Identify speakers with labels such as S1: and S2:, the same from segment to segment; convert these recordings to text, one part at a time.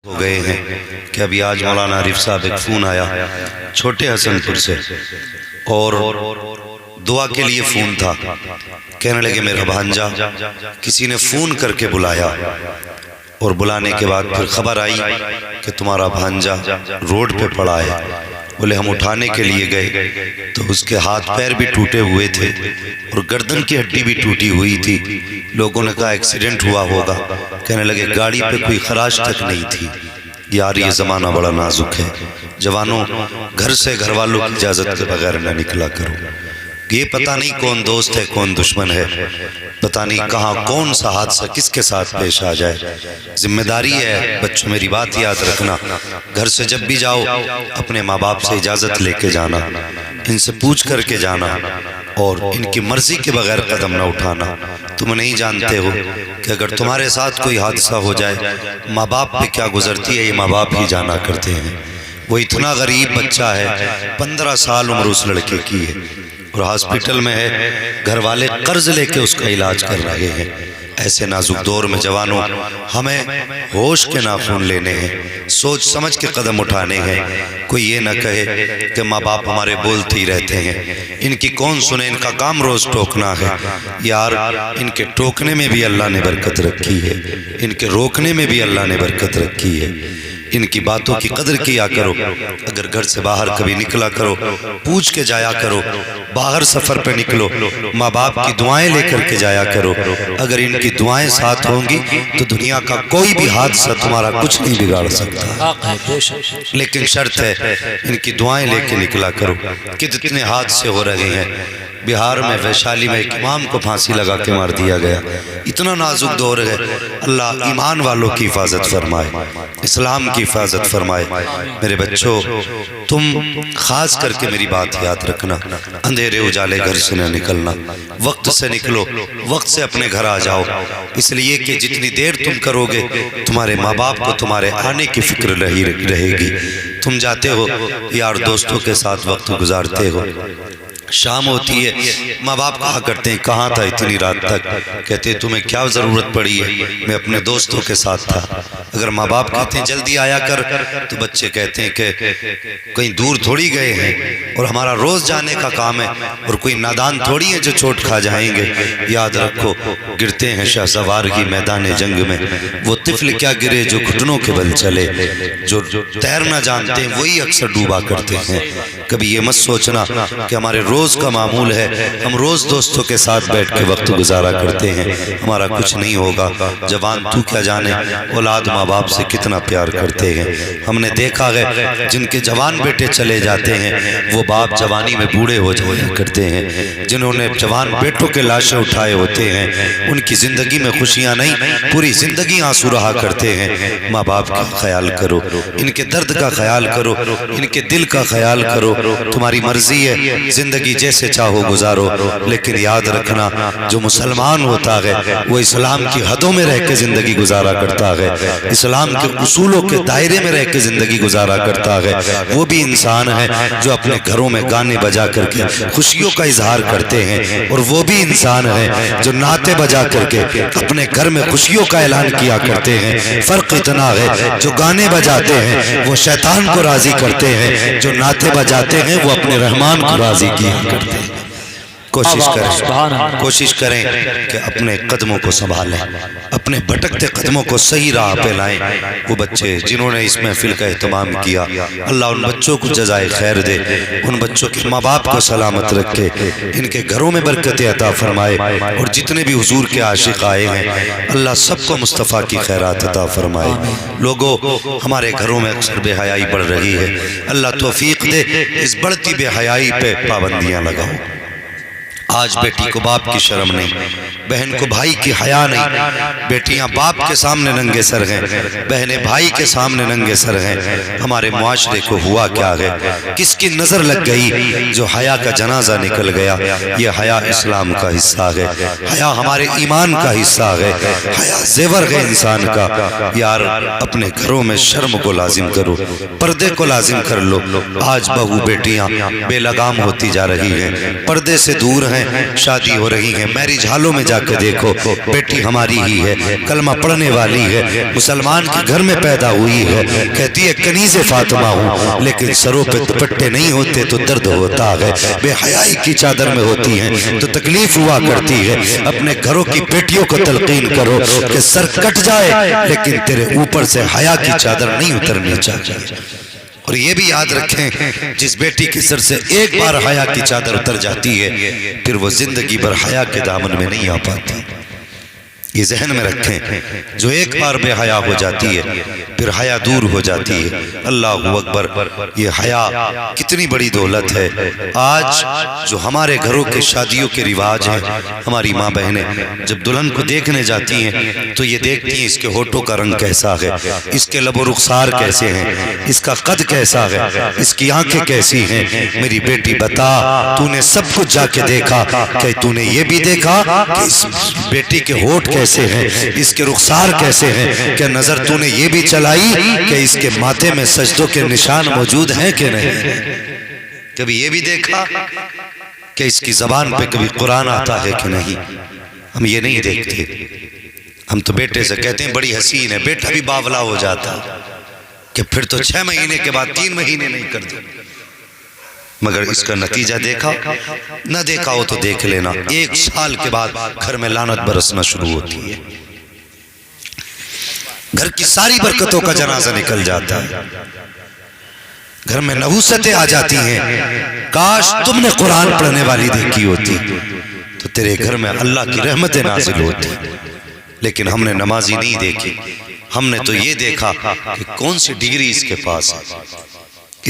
S1: ہو گئے ہیں کہ ابھی آج مولانا عارف صاحب ایک فون آیا چھوٹے حسن پور سے اور دعا کے لیے فون تھا. کہنے لگے میرا بھانجا کسی نے فون کر کے بلایا اور بلانے کے بعد پھر خبر آئی کہ تمہارا بھانجا روڈ پہ پڑا ہے. بولے ہم اٹھانے کے لیے گئے تو اس کے ہاتھ پیر بھی ٹوٹے ہوئے تھے اور گردن کی ہڈی بھی ٹوٹی ہوئی تھی. لوگوں نے کہا ایکسیڈنٹ ہوا ہوگا. کہنے لگے گاڑی پہ کوئی خراش تک نہیں تھی. یار یہ زمانہ بڑا نازک ہے. جوانوں گھر سے گھر والوں کی اجازت کے بغیر نہ نکلا کرو. یہ پتہ نہیں کون دوست ہے کون دشمن ہے, پتہ نہیں کہاں کون سا حادثہ کس کے ساتھ پیش آ جائے. ذمہ داری ہے بچوں میری بات یاد رکھنا, گھر سے جب بھی جاؤ اپنے ماں باپ سے اجازت لے کے جانا, ان سے پوچھ کر کے جانا اور ان کی مرضی کے بغیر قدم نہ اٹھانا. تم نہیں جانتے ہو کہ اگر تمہارے ساتھ کوئی حادثہ ہو جائے ماں باپ پہ کیا گزرتی ہے, یہ ماں باپ ہی جانا کرتے ہیں. وہ اتنا غریب بچہ ہے, 15 سال عمر اس لڑکے کی ہے اور ہاسپٹل میں ہے, گھر والے قرض لے کے اس کا علاج کر رہے ہیں. ایسے نازک دور میں جوانوں ہمیں ہوش کے ناخن لینے ہیں, سوچ سمجھ کے قدم اٹھانے ہیں. کوئی یہ نہ کہے کہ ماں باپ ہمارے بولتے ہی رہتے ہیں, ان کی کون سنے, ان کا کام روز ٹوکنا ہے. یار ان کے ٹوکنے میں بھی اللہ نے برکت رکھی ہے, ان کے روکنے میں بھی اللہ نے برکت رکھی ہے. ان کی باتوں کی قدر کیا کرو. اگر گھر سے باہر کبھی نکلا کرو پوچھ کے جایا کرو. باہر سفر پہ نکلو ماں باپ کی دعائیں لے کر کے جایا کرو. اگر ان کی دعائیں ساتھ ہوں گی تو دنیا کا کوئی بھی حادثہ تمہارا کچھ نہیں بگاڑ سکتا. لیکن شرط ہے ان کی دعائیں لے کے نکلا کرو. کتنے حادثے ہو رہے ہیں. بہار میں ویشالی میں ایک امام کو پھانسی لگا کے مار دیا گیا. اتنا نازک دور ہے. اللہ ایمان والوں کی حفاظت فرمائے, اسلام کی حفاظت فرمائے. میرے بچوں تم خاص کر کے میری بات یاد رکھنا, اندھیرے اجالے گھر سے نہ نکلنا. وقت سے نکلو, وقت سے اپنے گھر آ جاؤ, اس لیے کہ جتنی دیر تم کرو گے تمہارے ماں باپ کو تمہارے آنے کی فکر رہے گی. تم جاتے ہو یار دوستوں کے ساتھ وقت گزارتے ہو, شام ہوتی ہے ماں باپ کہا کرتے ہیں کہاں تھا اتنی رات تک, کہتے ہیں تمہیں کیا ضرورت پڑی ہے, میں اپنے دوستوں کے ساتھ تھا. اگر ماں باپ کہتے ہیں جلدی آیا کر تو بچے کہتے ہیں کہ کہیں دور تھوڑی گئے ہیں اور ہمارا روز جانے کا کام ہے اور کوئی نادان تھوڑی ہیں جو چوٹ کھا جائیں گے. یاد رکھو گرتے ہیں شہسوار کی میدان جنگ میں, وہ طفل کیا گرے جو گھٹنوں کے بل چلے. جو تیرنا جانتے ہیں وہی اکثر ڈوبا کرتے ہیں. کبھی یہ مت سوچنا کہ ہمارے روز کا معمول ہے ہم روز دوستوں کے ساتھ بیٹھ کے وقت گزارا کرتے ہیں, ہمارا کچھ نہیں ہوگا. جوان تو کیا جانے اولاد ماں باپ سے کتنا پیار کرتے ہیں. ہم نے دیکھا ہے جن کے جوان بیٹے چلے جاتے ہیں وہ باپ جوانی میں بوڑھے ہو جایا کرتے ہیں. جنہوں نے جوان بیٹوں کے لاشیں اٹھائے ہوتے ہیں ان کی زندگی میں خوشیاں نہیں, پوری زندگی آنسو رہا کرتے ہیں. ماں باپ کا خیال کرو, ان کے درد کا خیال کرو, ان کے دل کا خیال کرو. تمہاری مرضی ہے زندگی جیسے چاہو گزارو, لیکن یاد رکھنا جو مسلمان ہوتا ہے وہ اسلام کی حدوں میں رہ کے زندگی گزارا کرتا ہے, اسلام کے اصولوں کے دائرے میں رہ کے زندگی گزارا کرتا ہے. وہ بھی انسان ہے جو اپنے گھروں میں گانے بجا کر کے خوشیوں کا اظہار کرتے ہیں, اور وہ بھی انسان ہے جو نعتیں بجا کر کے اپنے گھر میں خوشیوں کا اعلان کیا کرتے ہیں. فرق اتنا ہے جو گانے بجاتے ہیں وہ شیطان کو راضی کرتے ہیں, جو نعتیں بجاتے ہیں وہ اپنے رحمان کو راضی کیا کرتے ہیں. کوشش کریں کہ اپنے قدموں کو سنبھالیں, اپنے بھٹکتے قدموں کو صحیح راہ پہ لائیں. وہ بچے جنہوں نے اس محفل کا اہتمام کیا اللہ ان بچوں کو جزائے خیر دے, ان بچوں کے ماں باپ کو سلامت رکھے, ان کے گھروں میں برکت عطا فرمائے, اور جتنے بھی حضور کے عاشق آئے ہیں اللہ سب کو مصطفیٰ کی خیرات عطا فرمائے. لوگوں ہمارے گھروں میں اکثر بے حیائی بڑھ رہی ہے, اللہ توفیق دے اس بڑھتی بے حیائی پہ پابندیاں لگاؤ. آج بیٹی کو باپ کی شرم نہیں, بہن کو بھائی کی حیا نہیں, بیٹیاں باپ کے سامنے ننگے سر ہیں, بہنیں بھائی کے سامنے ننگے سر ہیں. ہمارے معاشرے کو ہوا کیا ہے, کس کی نظر لگ گئی جو حیا کا جنازہ نکل گیا. یہ حیا اسلام کا حصہ ہے, حیا ہمارے ایمان کا حصہ ہے, حیا زیور ہے انسان کا. یار اپنے گھروں میں شرم کو لازم کرو, پردے کو لازم کر لو. آج بہو بیٹیاں بے لگام ہوتی جا رہی ہیں, پردے سے دور ہیں, ہیں شادی ہو رہی ہیں، میرج ہالوں میں جا کے دیکھو، بیٹی ہماری ہی ہے، کلمہ پڑھنے والی ہے، مسلمان کے گھر میں پیدا ہوئی ہے، کہتی ہے کنیز فاطمہ ہوں، لیکن سروں پہ دوپٹے نہیں ہوتے تو درد ہوتا ہے، بے حیائی کی چادر میں ہوتی ہیں تو تکلیف ہوا کرتی ہے۔ اپنے گھروں کی بیٹیوں کو تلقین کرو کہ سر کٹ جائے لیکن تیرے اوپر سے حیا کی چادر نہیں اترنی چاہیے۔ اور یہ بھی یاد رکھیں، جس بیٹی کے سر سے ایک بار حیا کی چادر اتر جاتی ہے پھر وہ زندگی بھر حیا کے دامن میں نہیں آ پاتی۔ یہ ذہن میں رکھیں، جو ایک بار بے حیا ہو جاتی ہے پھر حیا دور ہو جاتی ہے۔ اللہ اکبر، یہ حیا کتنی بڑی دولت ہے۔ آج جو ہمارے گھروں کے شادیوں کے رواج ہیں، ہماری ماں بہنیں جب دلہن کو دیکھنے جاتی ہیں تو یہ دیکھتی ہیں اس کے ہونٹوں کا رنگ کیسا ہے، اس کے لب و رخسار کیسے ہیں، اس کا قد کیسا ہے، اس کی آنکھیں کیسی ہیں۔ میری بیٹی بتا، تو نے سب کچھ جا کے دیکھا، کہ تو نے یہ بھی دیکھا کہ اس بیٹی کے ہونٹ کیسے ہیں، اس کے رخسار کیسے ہیں؟ کہ نظر تو نے یہ بھی چلائی کہ اس کے ماتھے میں سجدوں کے نشان موجود ہیں کہ نہیں؟ کبھی یہ بھی دیکھا کہ اس کی زبان پہ کبھی قرآن آتا ہے کہ نہیں؟ ہم یہ نہیں دیکھتے۔ ہم تو بیٹے سے کہتے ہیں بڑی حسین ہے، بیٹا بھی باولا ہو جاتا کہ پھر تو 6 مہینے کے بعد 3 مہینے نہیں کرتے، مگر اس کا نتیجہ دیکھا؟ نہ دیکھا ہو تو دیکھ لینا، 1 سال کے بعد گھر میں لعنت برسنا شروع ہوتی ہے، گھر کی ساری برکتوں کا جنازہ نکل جاتا ہے، گھر میں نحوستیں آ جاتی ہیں۔ کاش تم نے قرآن پڑھنے والی دیکھی ہوتی تو تیرے گھر میں اللہ کی رحمتیں نازل ہوتی، لیکن ہم نے نمازی نہیں دیکھی، ہم نے تو یہ دیکھا کہ کون سی ڈگری اس کے پاس ہے،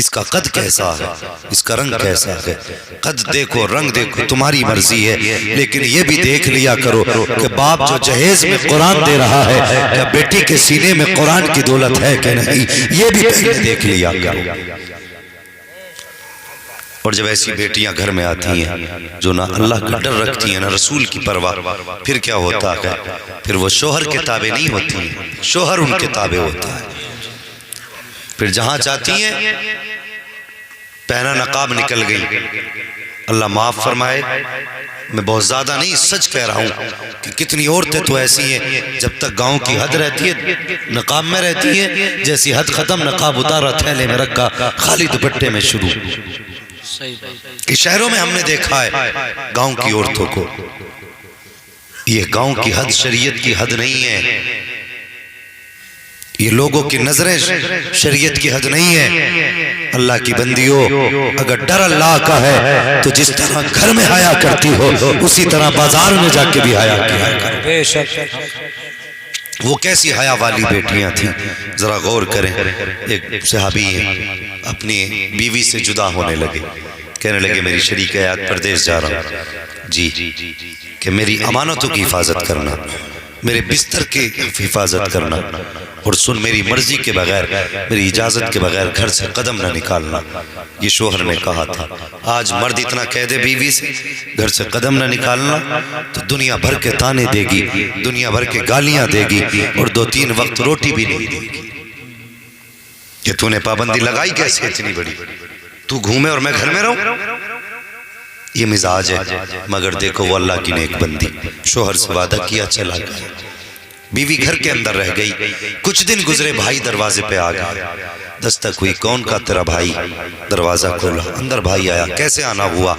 S1: اس کا قد کیسا ہے، اس کا رنگ کیسا ہے۔ قد دیکھو، رنگ دیکھو، تمہاری مرضی ہے، لیکن یہ بھی دیکھ لیا کرو کہ باپ جو جہیز میں قرآن دے رہا ہے کیا بیٹی کے سینے میں قرآن کی دولت ہے کہ نہیں، یہ بھی پہلے دیکھ لیا کرو۔ اور جب ایسی بیٹیاں گھر میں آتی ہیں جو نہ اللہ کا ڈر رکھتی ہیں نہ رسول کی پرواہ، پھر کیا ہوتا ہے؟ پھر وہ شوہر کے تابع نہیں ہوتی ہیں، شوہر ان کے تابع ہوتا ہے۔ پھر جہاں چاہتی ہیں پہنا نقاب نکل گئی، اللہ معاف فرمائے، میں بہت زیادہ نہیں سچ کہہ رہا ہوں کہ کتنی عورتیں تو ایسی ہیں جب تک گاؤں کی حد رہتی ہے نقاب میں رہتی ہیں، جیسی حد ختم نقاب اتارا تھیلے میں رکھا خالی دوپٹے میں شروع۔ کہ شہروں میں ہم نے دیکھا ہے گاؤں کی عورتوں کو، یہ گاؤں کی حد شریعت کی حد نہیں ہے، یہ لوگوں کی نظریں شریعت کی حد نہیں ہے۔ اللہ کی بندیوں، اگر ڈر اللہ کا ہے تو جس طرح گھر میں حیا کرتی ہو اسی طرح بازار میں جا کے بھی حیا کیا کرو۔ وہ کیسی حیا والی بیٹیاں تھیں، ذرا غور کریں۔ ایک صحابی ہیں، اپنی بیوی سے جدا ہونے لگے، کہنے لگے میری شریک حیات پردیس جا رہا ہوں جی، کہ میری امانتوں کی حفاظت کرنا، میرے بستر کی حفاظت کرنا، اور سن میری مرضی کے بغیر، میری اجازت کے بغیر گھر سے قدم نہ نکالنا۔ یہ شوہر نے کہا تھا۔ آج مرد اتنا کہہ دے بیوی سے گھر سے قدم نہ نکالنا تو دنیا بھر کے تانے دے گی، دنیا بھر کے گالیاں دے گی، اور 2-3 وقت روٹی بھی نہیں دے گی کہ تو نے پابندی لگائی کیسے اتنی بڑی، تو گھومے اور میں گھر میں رہوں۔ یہ مزاج ہے، مگر دیکھو وہ اللہ کی نیک بندی، شوہر سے وعدہ کیا چلا گیا، بیوی گھر کے اندر رہ گئی۔ کچھ دن گزرے، بھائی دروازے پہ آ گئے، دستک ہوئی، کون کا؟ تیرا بھائی۔ دروازہ کھولا، اندر بھائی آیا، کیسے آنا ہوا؟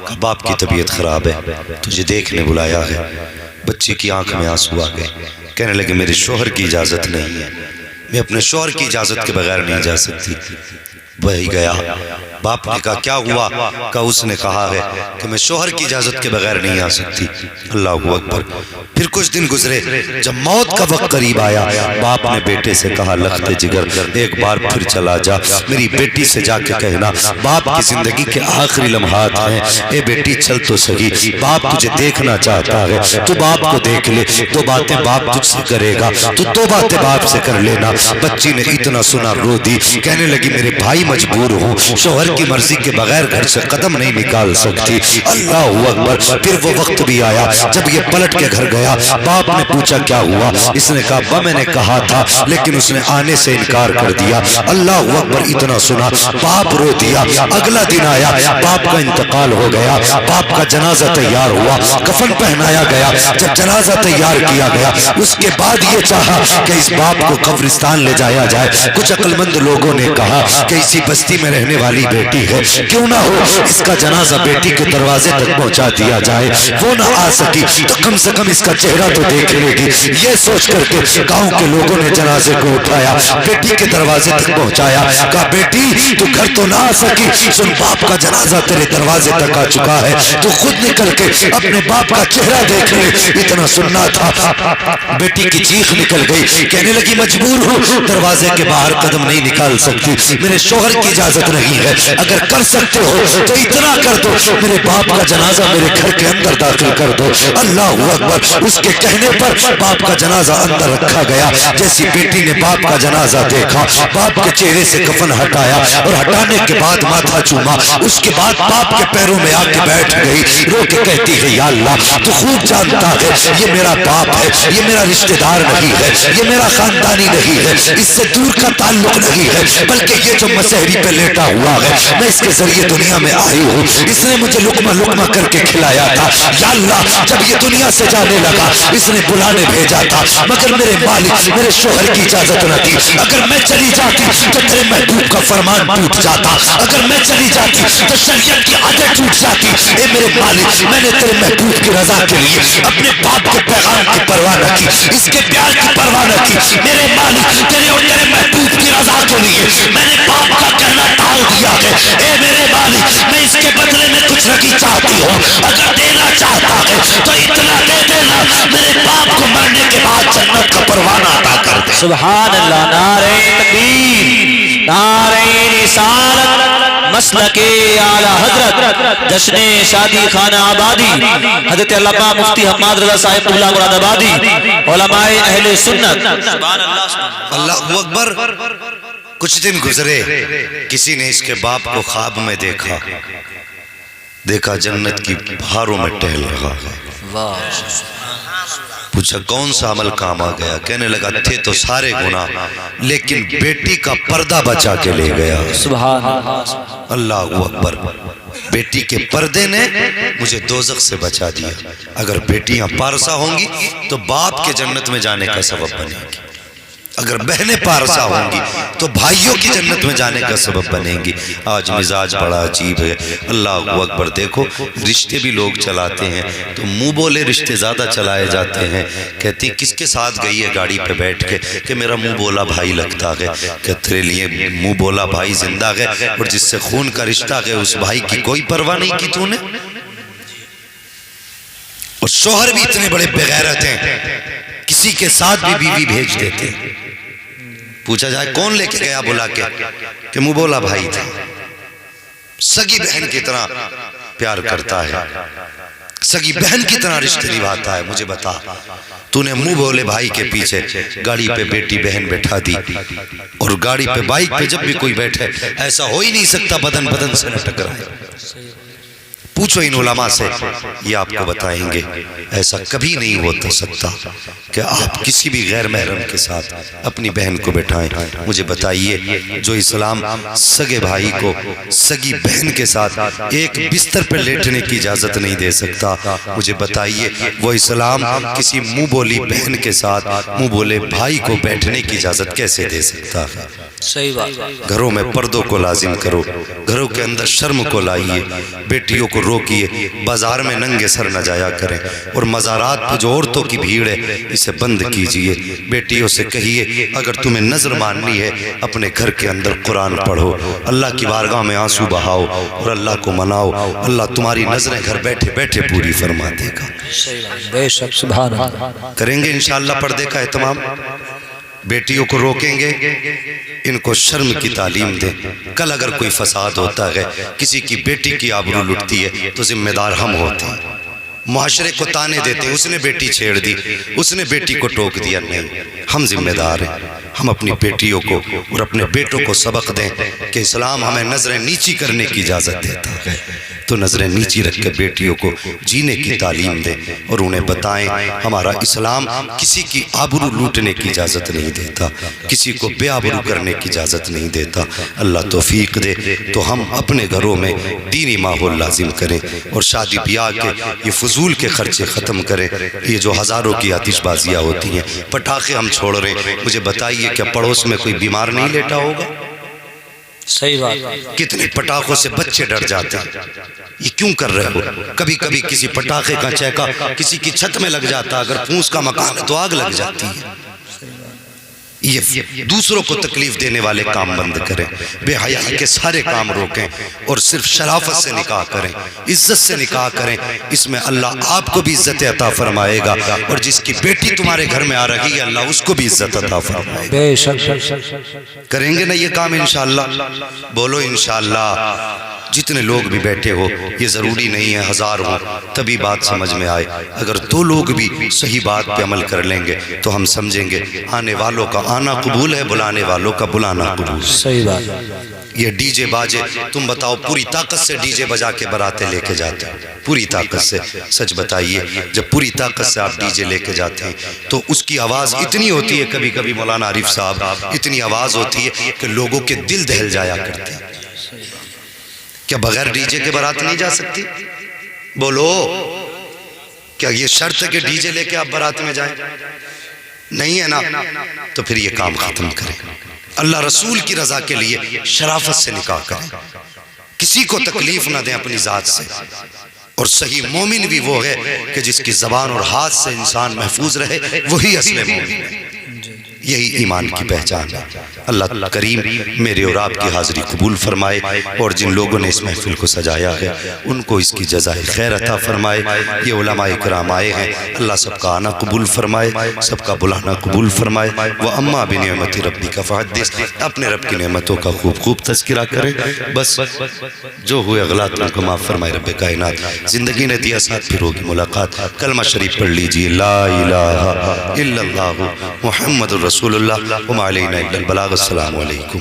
S1: کہ باپ کی طبیعت خراب ہے، تجھے دیکھنے بلایا ہے۔ بچی کی آنکھ میں آنسو آ گئے، کہنے لگے میرے شوہر کی اجازت نہیں ہے، میں اپنے شوہر کی اجازت کے بغیر نہیں جا سکتی۔ وہی گیا، باپ نے کہا کیا ہوا؟ کہ اس نے کہا ہے کہ میں شوہر کی اجازت کے بغیر نہیں آ سکتی۔ اللہ اکبر۔ پھر کچھ دن گزرے، جب موت کا وقت قریب آیا، باپ نے بیٹے سے کہا لخت جگر ایک بار پھر چلا جا، میری بیٹی سے جا کے کہنا باپ کی زندگی کے آخری لمحات ہیں، اے بیٹی چل تو صحیح، باپ تجھے دیکھنا چاہتا ہے، تو باپ کو دیکھ لے، 2 باتیں باپ تجھ سے کرے گا، تو 2 باتیں باپ سے کر لینا۔ بچی نے اتنا سنا رو دی، کہنے لگی میرے بھائی مجبور ہوں، شوہر کی مرضی کے بغیر گھر سے قدم نہیں نکال سکتی۔ اللہ اکبر۔ پھر وہ وقت بھی آیا جب یہ پلٹ کے گھر گیا، باپ نے پوچھا کیا ہوا؟ اس نے کہا ابا میں نے کہا تھا لیکن اس نے آنے سے انکار کر دیا۔ اللہ اکبر۔ اتنا سنا باپ رو دیا۔ اگلا دن آیا، باپ کا انتقال ہو گیا، باپ کا جنازہ تیار ہوا، کفن پہنایا گیا۔ جب جنازہ تیار کیا گیا اس کے بعد یہ چاہا کہ اس باپ کو قبرستان لے جایا جائے۔ کچھ عقل مند لوگوں نے کہا کہ اسی بستی میں رہنے والی بیٹی ہے، کیوں نہ ہو اس کا جنازہ بیٹی کے دروازے تک پہنچا دیا جائے، وہ نہ آ سکی تو کم سے کم اس کا چہرہ تو دیکھ لے گی۔ یہ سوچ کر کے گاؤں کے لوگوں نے جنازے کو اٹھایا، بیٹی کے دروازے تک پہنچایا۔ کہا بیٹی تو گھر تو نہ آ سکی، سن باپ کا جنازہ تیرے دروازے تک آ چکا ہے، تو خود نکل کے اپنے باپ کا چہرہ دیکھ لے۔ اتنا سننا تھا بیٹی کی چیخ نکل گئی، کہنے لگی مجبور ہوں، دروازے کے باہر قدم نہیں نکال سکتی، میرے شوہر کی اجازت نہیں ہے، اگر کر سکتے ہو تو اتنا کر دو، میرے باپ کا جنازہ میرے گھر کے اندر داخل کر دو۔ اللہ اکبر۔ اس کے کہنے پر باپ کا جنازہ اندر رکھا گیا۔ جیسی بیٹی نے باپ کا جنازہ دیکھا، باپ کے چہرے سے کفن ہٹایا اور ہٹانے کے بعد ماتھا چوما، اس کے بعد باپ کے پیروں میں آ کے بیٹھ گئی، رو کے کہتی ہے یا اللہ تو خوب جانتا ہے یہ میرا باپ ہے، یہ میرا رشتہ دار نہیں ہے، یہ میرا خاندانی نہیں ہے، اس سے دور کا تعلق نہیں ہے، بلکہ یہ جو مسحری پہ لیٹا ہوا ہے میں اس کے ذریعے دنیا میں آئی ہوں، اس نے مجھے لقمہ لقمہ کر کے کھلایا تھا۔ یا اللہ جب یہ دنیا سے جانے لگا اس نے بلانے بھیجا تھا، مگر میرے مالک میرے شوہر کی اجازت نہ تھی، اگر میں چلی جاتی تو تیرے محبوب کا فرمان ٹوٹ جاتا، اگر میں چلی جاتی تو شریعت کی عادت ٹوٹ جاتی۔ اے میرے مالک میں نے تیرے محبوب کی رضا کے لیے اپنے باپ کے پیغام کی پرواہ نہ کی، اس کے پیار کی پرواہ نہ کی، میرے مالک تیرے اور تیرے محبوب کی رضا کے لیے میں نے باپ کا کہنا ٹال دیا ہے۔ اے میرے مالک میں اس کے بدلے میں کچھ نہیں چاہتی ہوں، اگر دینا چاہتا ہے تو اتنا دے دینا، میرے باپ کو مرنے کے بعد جنت کا پروانہ عطا کر دے۔
S2: سبحان اللہ۔ نعرہ تکبیر، نعرہ رسالت، مسلک اعلی حضرت، جشن شادی خانہ آبادی، حضرت علامہ مفتی حماد رضا صاحب اللہ مراد آبادی، علماء اہل سنت۔ سبحان اللہ۔
S1: اللہ اکبر۔ کچھ دن گزرے، کسی نے اس کے باپ کو خواب میں دیکھا جنت کی بہاروں میں ٹہل رہا ہے۔ پوچھا کون سا عمل کام آ گیا؟ کہنے لگا تھے تو سارے گناہ لیکن بیٹی کا پردہ بچا کے لے گیا۔
S2: سبحان اللہ۔
S1: اللہ اکبر۔ بیٹی کے پردے نے مجھے دوزخ سے بچا دیا۔ اگر بیٹیاں پارسا ہوں گی تو باپ کے جنت میں جانے کا سبب بنے گی، اگر بہنیں پارسا ہوں گی تو بھائیوں کی جنت میں جانے کا سبب بنیں گی۔ آج مزاج بڑا عجیب ہے۔ اللہ اکبر۔ دیکھو رشتے بھی لوگ چلاتے ہیں تو منہ بولے رشتے زیادہ چلائے جاتے ہیں۔ کہتی کس کے ساتھ گئی ہے گاڑی پہ بیٹھ کے؟ کہ میرا منہ بولا بھائی لگتا ہے۔ کہ تیرے لیے منہ بولا بھائی زندہ ہے اور جس سے خون کا رشتہ ہے اس بھائی کی کوئی پرواہ نہیں کی تو نے؟ اور شوہر بھی اتنے بڑے بغیرت ہیں، کسی کے ساتھ بھی بیوی بھیج دیتے ہیں۔ پوچھا جائے کون لے کے گیا بلا کے؟ کہ منہ بولا بھائی تھا، سگی بہن کی طرح پیار کرتا ہے، سگی بہن کی طرح رشتے نبھاتا ہے۔ مجھے بتا تو نے منہ بولے بھائی کے پیچھے گاڑی پہ بیٹی بہن بٹھا دی، اور گاڑی پہ بائک پہ جب بھی کوئی بیٹھے ایسا ہو ہی نہیں سکتا بدن بدن سے نہ ٹکرائے۔ پوچھو ان علماء سے، یہ آپ کو بتائیں گے ایسا کبھی نہیں ہو سکتا کہ آپ کسی بھی غیر محرم کے ساتھ اپنی بہن کو بٹھائیں۔ مجھے بتائیے جو اسلام سگے بھائی کو سگی بہن کے ساتھ ایک بستر پر لیٹنے کی اجازت نہیں دے سکتا، مجھے بتائیے وہ اسلام کسی منہ بولی بہن کے ساتھ منہ بولے بھائی کو بیٹھنے کی اجازت کیسے دے سکتا ہے؟
S2: صحیح بات۔
S1: گھروں میں پردوں کو لازم کرو، گھروں کے اندر شرم کو لائیے، بیٹیوں کو روکیے، بازار میں ننگے سر نہ جایا کریں، اور مزارات پہ جو عورتوں کی بھیڑ ہے اسے بند کیجئے۔ بیٹیوں سے کہیے اگر تمہیں نظر ماننی ہے اپنے گھر کے اندر قرآن پڑھو، اللہ کی بارگاہ میں آنسو بہاؤ اور اللہ کو مناؤ، اللہ تمہاری نظریں گھر بیٹھے بیٹھے پوری فرما دے گا۔
S2: بے شک سبحان اللہ۔
S1: کریں گے انشاءاللہ پردے کا اہتمام، بیٹیوں کو روکیں گے، ان کو شرم کی تعلیم دیں۔ کل اگر کوئی فساد ہوتا ہے، کسی کی بیٹی کی آبرو لٹتی ہے تو ذمہ دار ہم ہوتے ہیں، معاشرے کو تانے دیتے ہیں اس نے بیٹی چھیڑ دی، اس نے بیٹی کو ٹوک دیا، نہیں ہم ذمہ دار ہیں۔ ہم اپنی بیٹیوں کو اور اپنے بیٹوں کو سبق دیں کہ اسلام ہمیں نظریں نیچی کرنے کی اجازت دیتا ہے، تو نظریں نیچی رکھ کے بیٹیوں کو جینے کی تعلیم دیں اور انہیں بتائیں ہمارا اسلام کسی کی آبرو لوٹنے کی اجازت نہیں دیتا، کسی کو بے آبرو کرنے کی اجازت نہیں دیتا۔ اللہ توفیق دے تو ہم اپنے گھروں میں دینی ماحول لازم کریں اور شادی بیاہ کے یہ فضول کے خرچے ختم کریں۔ یہ جو ہزاروں کی آتش بازیاں ہوتی ہیں، پٹاخے ہم چھوڑ رہے ہیں، مجھے بتائیے کیا پڑوس میں کوئی بیمار نہیں لیٹا ہوگا؟
S2: صحیح بات۔
S1: کتنے پٹاخوں سے بچے ڈر جاتے ہیں، یہ کیوں کر رہے ہو؟ کبھی کبھی کسی پٹاخے کا چہکا کسی کی چھت میں لگ جاتا، اگر پھوس کا مکان ہے تو آگ لگ جاتی ہے۔ یہ دوسروں کو تکلیف دینے والے کام بند کریں، بے حیائی کے سارے کام روکیں اور صرف شرافت سے نکاح کریں، عزت سے نکاح کریں۔ اس میں اللہ آپ کو بھی عزت عطا فرمائے گا اور جس کی بیٹی تمہارے گھر میں آ رہی ہے اللہ اس کو بھی عزت عطا فرمائے گا۔
S2: بے شک
S1: کریں گے نا یہ کام انشاءاللہ؟ بولو انشاءاللہ۔ جتنے لوگ بھی بیٹھے ہو، یہ ضروری نہیں ہے ہزار ہو تبھی بات سمجھ میں آئے، اگر دو لوگ بھی صحیح بات پہ عمل کر لیں گے تو ہم سمجھیں گے آنے والوں کا آنا قبول ہے، بلانے والوں کا بلانا قبول ہے۔
S2: صحیح بات۔
S1: یہ ڈی جے باجے، تم بتاؤ پوری طاقت سے ڈی جے بجا کے براتیں لے کے جاتے ہیں، پوری طاقت سے، سچ بتائیے جب پوری طاقت سے آپ ڈی جے لے کے جاتے ہیں تو اس کی آواز اتنی ہوتی ہے، کبھی کبھی مولانا عارف صاحب اتنی آواز ہوتی ہے کہ لوگوں کے دل دہل جایا کرتے ہیں۔ کیا بغیر ڈی جے کے برات نہیں جا سکتی؟ بولو، کیا یہ شرط ہے کہ ڈی جے لے کے آپ برات میں جائیں؟ نہیں ہے نا؟ تو پھر یہ کام ختم کریں، اللہ رسول کی رضا کے لیے شرافت سے نکاح کریں، کسی کو تکلیف نہ دیں اپنی ذات سے۔ اور صحیح مومن بھی وہ ہے کہ جس کی زبان اور ہاتھ سے انسان محفوظ رہے، وہی اصل مومن ہے، یہی ایمان کی پہچان ہے۔ اللہ کریم میرے اور آپ کی حاضری قبول فرمائے اور جن لوگوں نے اس محفل کو سجایا ہے ان کو اس کی جزائے خیر عطا فرمائے۔ یہ علماء کرام آئے ہیں، اللہ سب کا آنا قبول فرمائے، سب کا بلانا قبول فرمائے۔ وَأَمَّا بِنِعْمَتِ رَبِّكَ فَحَدِّثْ، اپنے رب کی نعمتوں کا خوب خوب تذکرہ کریں، بس جو ہوئے غلط ان کو معاف فرمائے رب کائنات۔ زندگی نے دیا ساتھ، پھر ہوگی ملاقات۔ کلمہ شریف پڑھ لیجئے، لا الہ الا اللہ محمد رسول اللہ وما علینا الا البلاغ۔ السلام علیکم۔